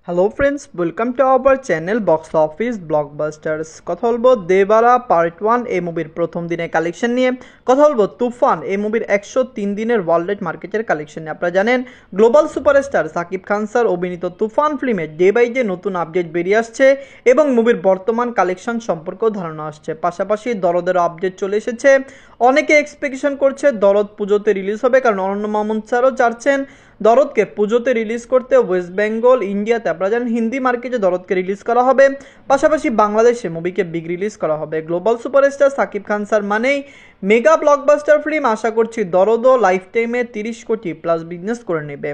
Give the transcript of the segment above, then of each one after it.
Hello friends, welcome to our channel box office blockbusters. কথা বলবো দেবারা part 1 এই মুভির প্রথম দিনের কালেকশন নিয়ে। কথা বলবো তুফান এই মুভির 103 দিনের ওয়ার্ল্ড মার্কেটের কালেকশন নিয়ে। আপনারা জানেন global superstar Shakib Khan sir অভিনীত তুফান ফিল্মের ডে বাই ডে নতুন আপডেট বেরিয়ে আসছে এবং মুভির বর্তমান কালেকশন সম্পর্কেও ধারণা আসছে। পাশাপাশি দরদের আপডেট চলে এসেছে। অনেকে এক্সপেকটেশন করছে দরদ পুজোতে রিলিজ হবে, কারণ অরণ্য মামুন স্যারও চাচ্ছেন দরদকে পুজোতে রিলিজ করতে। ওয়েস্ট বেঙ্গল ইন্ডিয়াতে আপনারা জানেন হিন্দি মার্কেটে দরদকে রিলিজ করা হবে, পাশাপাশি বাংলাদেশে মুভিকে বিগ রিলিজ করা হবে। Global superstar Shakib Khan sir মানেই মেগা ব্লকবাস্টার ফিল্ম। আশা করছি দরদও লাইফ টাইমে 30 কোটি প্লাস বিজনেস করে নেবে।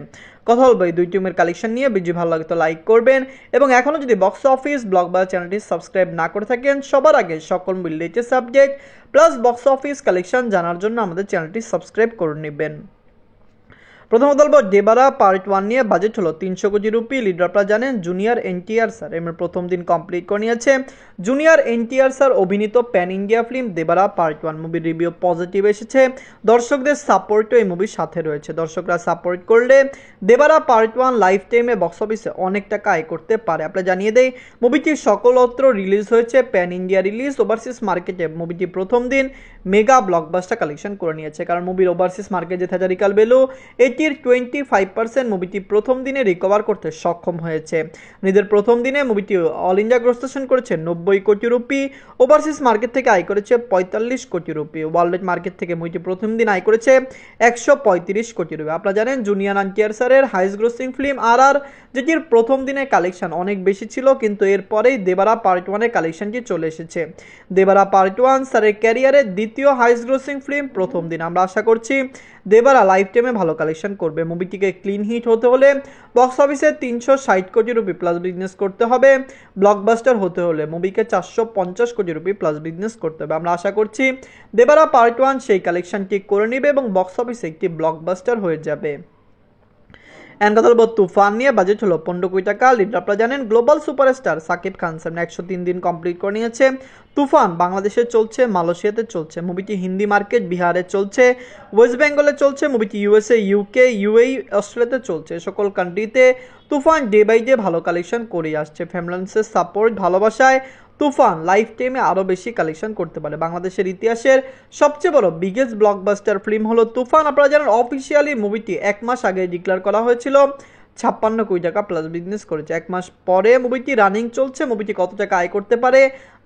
কথা বলবো এই দুই টিমের কালেকশন নিয়ে। ভিডিও ভালো লাগে তো লাইক করবেন এবং এখনও যদি বক্স অফিস ব্লকবাস্টার চ্যানেলটি সাবস্ক্রাইব না করে থাকেন, সবার আগে সকল মুভির latest update plus box office collection জানার জন্য আমাদের চ্যানেলটি সাবস্ক্রাইব করে নেবেন। প্রথমত বলবো দেবারা পার্ট 1 নিয়ে। বাজেট হলো 300 কোটি রুপি। লিডার আপনারা জানেন জুনিয়র এনটিআর স্যার এর প্রথম দিন কমপ্লিট করে নিয়েছে। জুনিয়র এনটিআর স্যার অভিনীত প্যান ইন্ডিয়া ফিল্ম দেবারা পার্ট 1 মুভির রিভিউ পজিটিভ এসেছে। দর্শকদের সাপোর্টও এই মুভির সাথে রয়েছে। দর্শকরা সাপোর্ট করলে দেবারা পার্ট 1 লাইফ টাইমে বক্স অফিসে অনেক টাকা আয় করতে পারে। আপনারা জানিয়ে দেই মুভিটি সকলত্র রিলিজ হয়েছে, প্যান ইন্ডিয়া রিলিজ। ওভারসিজ মার্কেটে মুভিটি প্রথম দিন মেগা ব্লকবাস্টার কালেকশন করে নিয়েছে, কারণ মুভির ওভারসিজ মার্কেট যে থিয়েটারিক্যাল ভ্যালু এটির 25% মুভিটি প্রথম দিনে রিকভার করতে সক্ষম হয়েছে। নিজের প্রথম দিনে মুভিটি অল ইন্ডিয়া গ্রস করেছে 90 কোটি রুপি। ওভারসিজ মার্কেট থেকে আয় করেছে 45 কোটি রুপি। ওয়ার্ল্ড মার্কেট থেকে মুভিটি প্রথম দিন আয় করেছে 135 কোটি রুপি। আপনারা জানেন জুনিয়র এনটিআর স্যারের হাইস্ট গ্রসিং ফিল্ম আর যেটির প্রথম দিনের কালেকশন অনেক বেশি ছিল, কিন্তু এরপরেই দেবারা পার্ট 1 এর কালেকশনটি চলে এসেছে। দেবারা পার্ট 1 স্যারের ক্যারিয়ারের দ্বিতীয় হাইস্ট গ্রসিং ফিল্ম প্রথম দিন। আমরা আশা করছি দেবারা লাইফ টাইমে ভালো কালেকশন করবে। মুভিটিকে ক্লিন হিট হতে হলে বক্স অফিসে 360 কোটি রুপি প্লাস বিজনেস করতে হবে। ব্লকবাস্টার হতে হলে মুভিকে 450 কোটি রুপি প্লাস বিজনেস করতে হবে। আমরা আশা করছি দেবারা পার্ট 1 সেই কালেকশনটি করে নেবে এবং বক্স অফিসে একটি ব্লকবাস্টার হয়ে যাবে। কথা বলবো তুফান নিয়ে। বাজেট হলো 15 কোটি টাকা। লিডার আপনারা জানেন global superstar Shakib Khan sir 103 দিন কমপ্লিট করে নিয়েছে। তুফান বাংলাদেশে চলছে, মালয়েশিয়াতে চলছে, মুভিটি হিন্দি মার্কেট বিহারে চলছে, ওয়েস্ট বেঙ্গলে চলছে, মুভিটি ইউএসএ, ইউকে, ইউএই, অস্ট্রেলিয়াতে চলছে। সকল কান্ট্রিতে তুফান ডে বাই ডে ভালো কালেকশন করে আসছে। ফ্যামিলিসের সাপোর্ট ভালোবাসায় তুফান লাইফ টাইমে আরও বেশি কালেকশন করতে পারে। বাংলাদেশের ইতিহাসের সবচেয়ে বড় বিগেস্ট ব্লকবাস্টার ফিল্ম হলো তুফান। আপনারা জানেন অফিসিয়ালি মুভিটি 1 মাস আগে ডিক্লেয়ার করা হয়েছিল, 56 কোটি টাকা প্লাস বিজনেস করেছে। 1 মাস পরে মুভিটি রানিং চলছে। মুভিটি কত টাকা আয় করতে পারে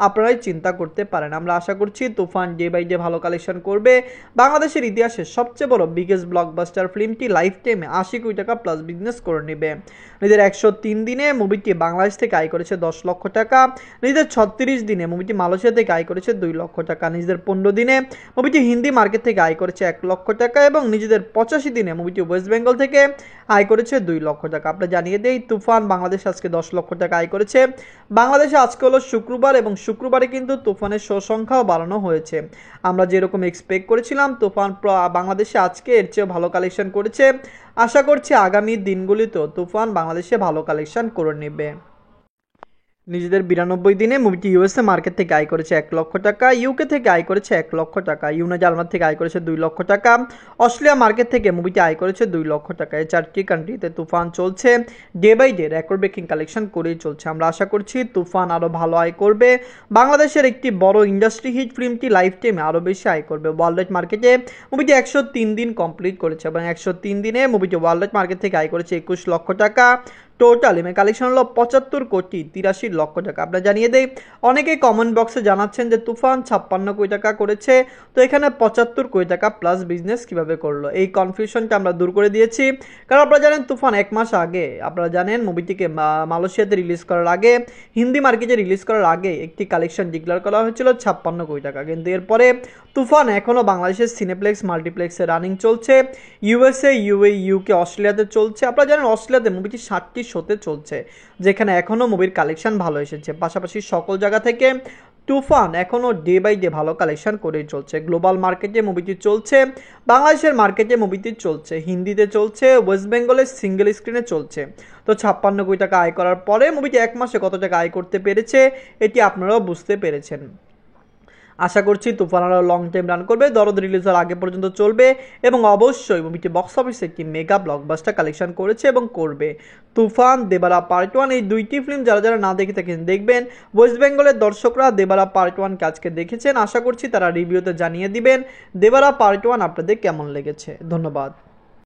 আপনারাই চিন্তা করতে পারেন। আমরা আশা করছি তুফান ডে বাই ডে ভালো কালেকশন করবে। বাংলাদেশের ইতিহাসে সবচেয়ে বড় বিগেস্ট ব্লকবাস্টার ফিল্মটি লাইফ টাইমে 80 কোটি টাকা প্লাস বিজনেস করে নেবে। নিজের 103 দিনে মুভিটি বাংলাদেশ থেকে আয় করেছে 10 লক্ষ টাকা। নিজের 36 দিনে মুভিটি মালয়েশিয়া থেকে আয় করেছে 2 লক্ষ টাকা। নিজেদের 15 দিনে মুভিটি হিন্দি মার্কেট থেকে আয় করেছে 1 লক্ষ টাকা এবং নিজেদের 85 দিনে মুভিটি ওয়েস্ট বেঙ্গল থেকে আয় করেছে 2 লক্ষ টাকা। আপনারা জানিয়ে দেই তুফান বাংলাদেশ আজকে 10 লক্ষ টাকা আয় করেছে। বাংলাদেশে আজকে হলো শুক্রবার এবং শুক্রবারে কিন্তু তুফানের শো সংখ্যাও বাড়ানো হয়েছে। আমরা যেরকম এক্সপেক্ট করেছিলাম তুফান বাংলাদেশে আজকে এর চেয়েও ভালো কালেকশন করেছে। আশা করছি আগামী দিনগুলিতেও তুফান বাংলাদেশে ভালো কালেকশন করে নেবে। নিজেদের 92 দিনে মুভিটি ইউএসএ মার্কেট থেকে আয় করেছে 1 লক্ষ টাকা, ইউকে থেকে আয় করেছে 1 লক্ষ টাকা, জার্মানি থেকে আয় করেছে 2 লক্ষ টাকা, অস্ট্রেলিয়া মার্কেট থেকে মুভিটি আয় করেছে 2 লক্ষ টাকা। এই 4টি কান্ট্রিতে তুফান চলছে day by day record breaking collection করেই চলছে। আমরা আশা করছি তুফান আরও ভালো আয় করবে। বাংলাদেশের একটি বড় ইন্ডাস্ট্রি হিট ফিল্মটি লাইফ টাইমে আরও বেশি আয় করবে। ওয়ার্ল্ড মার্কেটে মুভিটি 103 দিন কমপ্লিট করেছে এবং 103 দিনে মুভিটি ওয়ার্ল্ড মার্কেট থেকে আয় করেছে 21 লক্ষ টাকা। টোটাল কালেকশন হলো 75 কোটি 83 লক্ষ টাকা। আপনারা জানিয়ে দেই অনেকেই কমেন্ট বক্সে জানাচ্ছেন যে তুফান 56 কোটি টাকা করেছে, তো এখানে 75 কোটি টাকা প্লাস বিজনেস কিভাবে করলো, এই কনফিউশনটা আমরা দূর করে দিয়েছি। কারণ আপনারা জানেন তুফান 1 মাস আগে, আপনারা জানেন মুভিটিকে মালয়েশিয়াতে রিলিজ করার আগে, হিন্দি মার্কেটে রিলিজ করার আগে একটি কালেকশন ডিক্লেয়ার করা হয়েছিল 56 কোটি টাকা, কিন্তু এরপরে তুফান এখনও বাংলাদেশের সিনেপ্লেক্স মাল্টিপ্লেক্সে রানিং চলছে, ইউএসএ, ইউএই, ইউকে, অস্ট্রেলিয়াতে চলছে। আপনারা জানেন অস্ট্রেলিয়াতে মুভিটি 60টি শোতে চলছে, যেখানে এখনও মুভির কালেকশন ভালো এসেছে। পাশাপাশি সকল জায়গা থেকে তুফান এখনও ডে বাই ডে ভালো কালেকশন করেই চলছে। গ্লোবাল মার্কেটে মুভিটি চলছে, বাংলাদেশের মার্কেটে মুভিটি চলছে, হিন্দিতে চলছে, ওয়েস্ট বেঙ্গলের সিঙ্গেল স্ক্রিনে চলছে। তো 56 কোটি টাকা আয় করার পরে মুভিটি 1 মাসে কত টাকা আয় করতে পেরেছে এটি আপনারাও বুঝতে পেরেছেন। আশা করছি তুফান আরও লং টাইম রান করবে, দরদ রিলিজ হওয়ার আগে পর্যন্ত চলবে এবং অবশ্যই মুভিটি বক্স অফিসে একটি মেগা ব্লকবাস্টার কালেকশন করেছে এবং করবে। তুফান, দেবারা পার্ট 1 এই দুইটি ফিল্ম যারা যারা না দেখে থাকেন দেখবেন। ওয়েস্ট বেঙ্গলের দর্শকরা দেবারা পার্ট 1 আজকে দেখেছেন, আশা করছি তারা রিভিউতে জানিয়ে দিবেন দেবারা পার্ট 1 আপনাদের কেমন লেগেছে। ধন্যবাদ।